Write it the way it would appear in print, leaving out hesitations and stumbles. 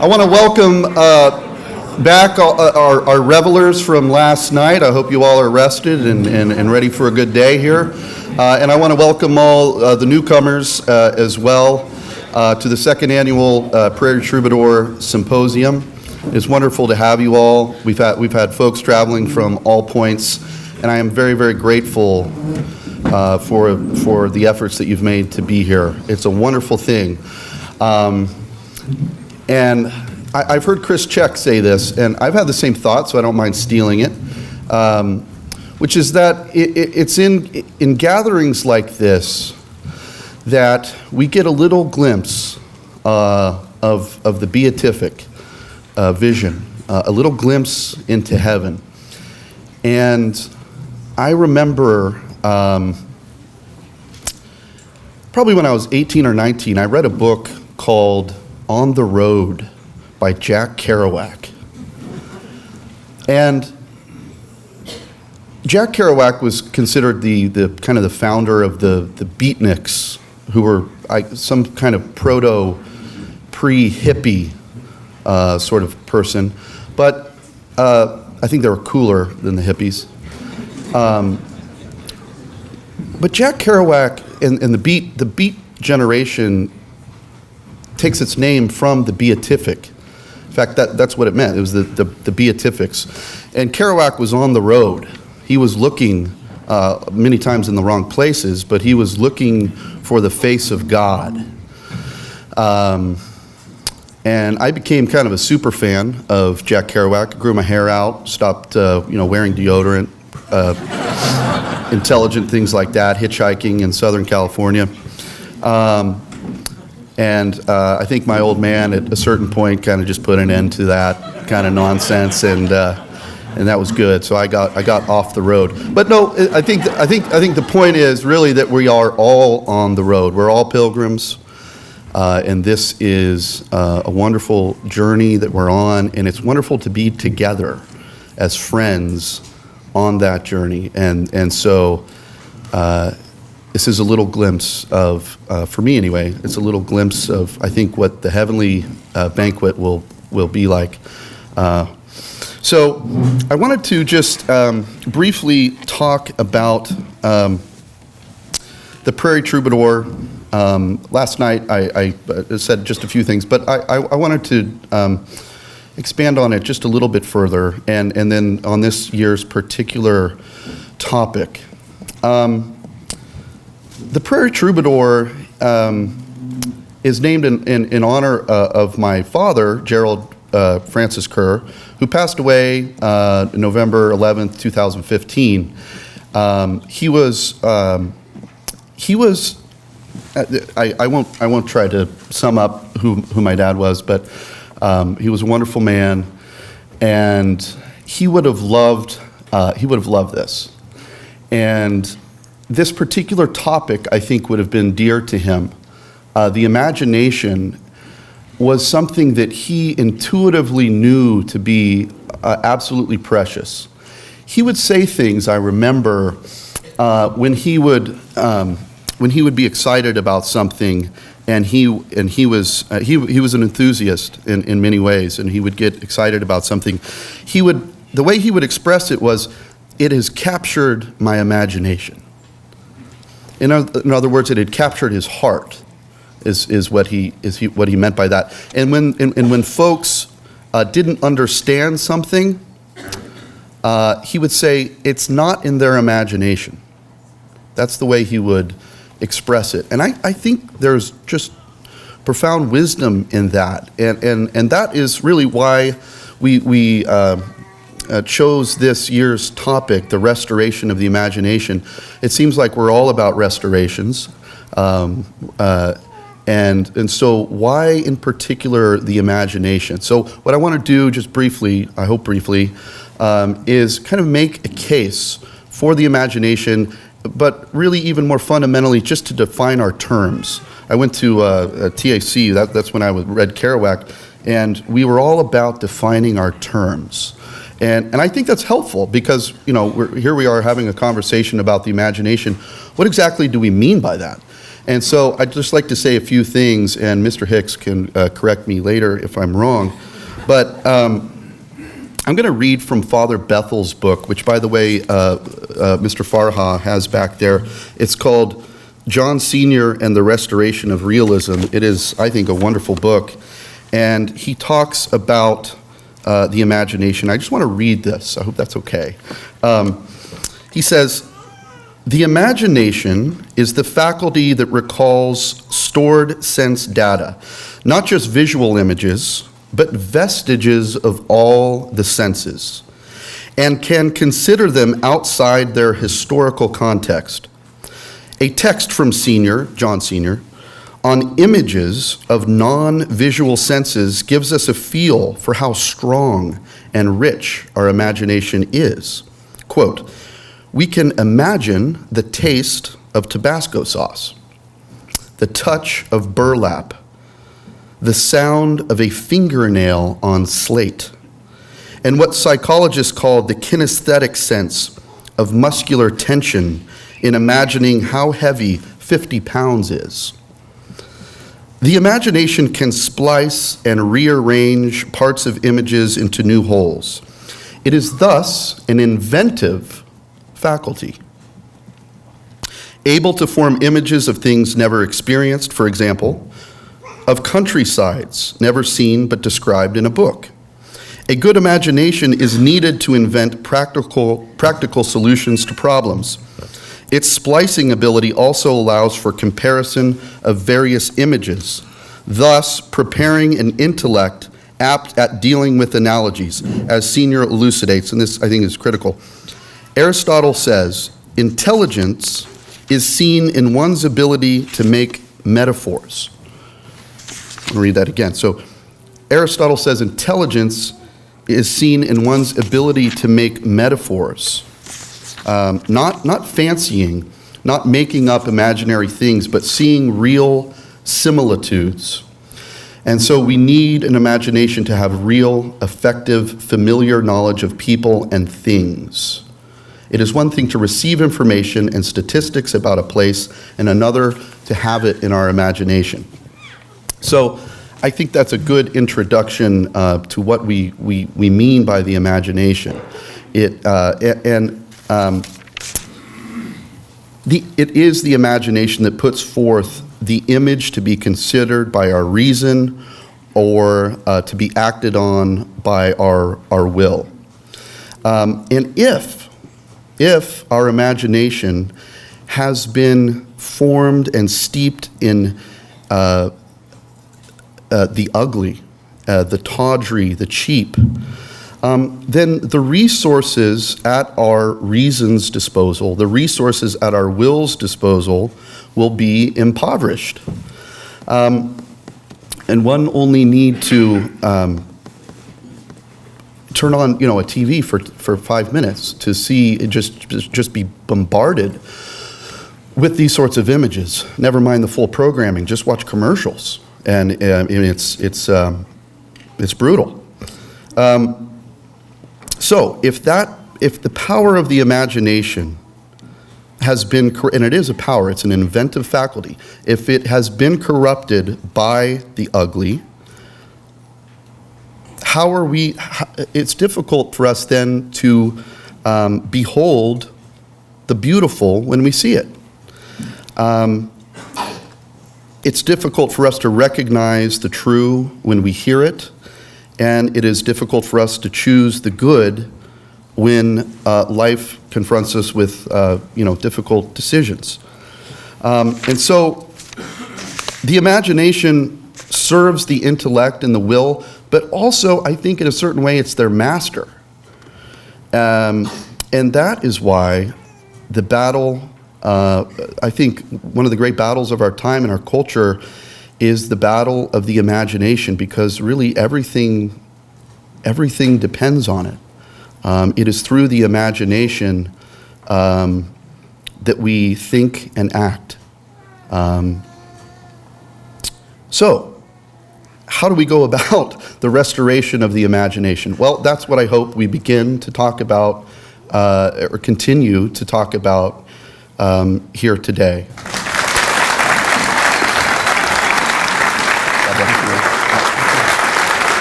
I want to welcome back our revelers from last night. I hope you all are rested and ready for a good day here. And I want to welcome all the newcomers as well to the second annual Prairie Troubadour Symposium. It's wonderful to have you all. We've had folks traveling from all points, and I am very, very grateful for the efforts that you've made to be here. It's a wonderful thing. And I've heard Chris Check say this, and I've had the same thought, so I don't mind stealing it, which is that it's in gatherings like this that we get a little glimpse of the beatific vision, a little glimpse into heaven. And I remember probably when I was 18 or 19, I read a book called On the Road by Jack Kerouac. And Jack Kerouac was considered the kind of the founder of the beatniks, who were some kind of pre-hippie sort of person. But I think they were cooler than the hippies. But Jack Kerouac and the beat generation takes its name from the beatific. In fact, that's what it meant. It was the beatifics. And Kerouac was on the road. He was looking many times in the wrong places, but he was looking for the face of God. And I became kind of a super fan of Jack Kerouac. I grew my hair out, stopped wearing deodorant, intelligent things like that, hitchhiking in Southern California. And I think my old man at a certain point kind of just put an end to that kind of nonsense, and that was good. So I got off the road. But no, I think the point is really that we are all on the road. We're all pilgrims, and this is a wonderful journey that we're on, and it's wonderful to be together as friends on that journey. And so this is a little glimpse of, for me anyway, it's a little glimpse of, I think, what the heavenly banquet will be like. So I wanted to just briefly talk about the Prairie Troubadour. Last night I said just a few things, but I wanted to expand on it just a little bit further, and then on this year's particular topic. The Prairie Troubadour is named in honor of my father, Gerald Francis Kerr, who passed away November 11th, 2015. He was I won't try to sum up who my dad was, but he was a wonderful man, and he would have loved this. And this particular topic, I think, would have been dear to him. The imagination was something that he intuitively knew to be absolutely precious. He would say things, I remember, when he would be excited about something, and he was an enthusiast in many ways, and he would get excited about something. The way he would express it was, "It has captured my imagination." In other words, it had captured his heart, is what he meant by that. And when folks didn't understand something, he would say it's not in their imagination. That's the way he would express it. And I think there's just profound wisdom in that, and that is really why we chose this year's topic, the restoration of the imagination. It seems like we're all about restorations, and so why in particular the imagination? So what I want to do just briefly, I hope briefly, is kind of make a case for the imagination, but really even more fundamentally just to define our terms. I went to TAC, that's when I read Kerouac, and we were all about defining our terms. And I think that's helpful because, here we are having a conversation about the imagination. What exactly do we mean by that? And so I'd just like to say a few things, and Mr. Hicks can correct me later if I'm wrong. But I'm going to read from Father Bethel's book, which, by the way, Mr. Farha has back there. It's called John Sr. and the Restoration of Realism. It is, I think, a wonderful book. And he talks about the imagination. I just want to read this. I hope that's okay. He says, "The imagination is the faculty that recalls stored sense data, not just visual images, but vestiges of all the senses, and can consider them outside their historical context. A text from John Sr., on images of non-visual senses gives us a feel for how strong and rich our imagination is. Quote, we can imagine the taste of Tabasco sauce, the touch of burlap, the sound of a fingernail on slate, and what psychologists call the kinesthetic sense of muscular tension in imagining how heavy 50 pounds is. The imagination can splice and rearrange parts of images into new wholes. It is thus an inventive faculty, able to form images of things never experienced, for example, of countrysides never seen but described in a book. A good imagination is needed to invent practical solutions to problems. Its splicing ability also allows for comparison of various images, thus preparing an intellect apt at dealing with analogies, as Senior elucidates, and this I think is critical. Aristotle says, intelligence is seen in one's ability to make metaphors. I'll read that again. So Aristotle says intelligence is seen in one's ability to make metaphors. Not fancying, not making up imaginary things, but seeing real similitudes. And so we need an imagination to have real, effective, familiar knowledge of people and things. It is one thing to receive information and statistics about a place, and another to have it in our imagination. So I think that's a good introduction to what we mean by the imagination. It is the imagination that puts forth the image to be considered by our reason or to be acted on by our will. And if our imagination has been formed and steeped in the ugly, the tawdry, the cheap, then the resources at our reason's disposal, the resources at our will's disposal will be impoverished. And one only need to turn on, a TV for 5 minutes to see it just be bombarded with these sorts of images. Never mind the full programming. Just watch commercials, and it's brutal. So if the power of the imagination has been, and it is a power, it's an inventive faculty, if it has been corrupted by the ugly, it's difficult for us then to behold the beautiful when we see it. It's difficult for us to recognize the true when we hear it, and it is difficult for us to choose the good when life confronts us with difficult decisions. And so the imagination serves the intellect and the will, but also I think in a certain way it's their master. And that is why the battle, I think one of the great battles of our time and our culture is the battle of the imagination, because really everything depends on it. It is through the imagination that we think and act. So, how do we go about the restoration of the imagination? Well, that's what I hope we begin to talk about, or continue to talk about here today.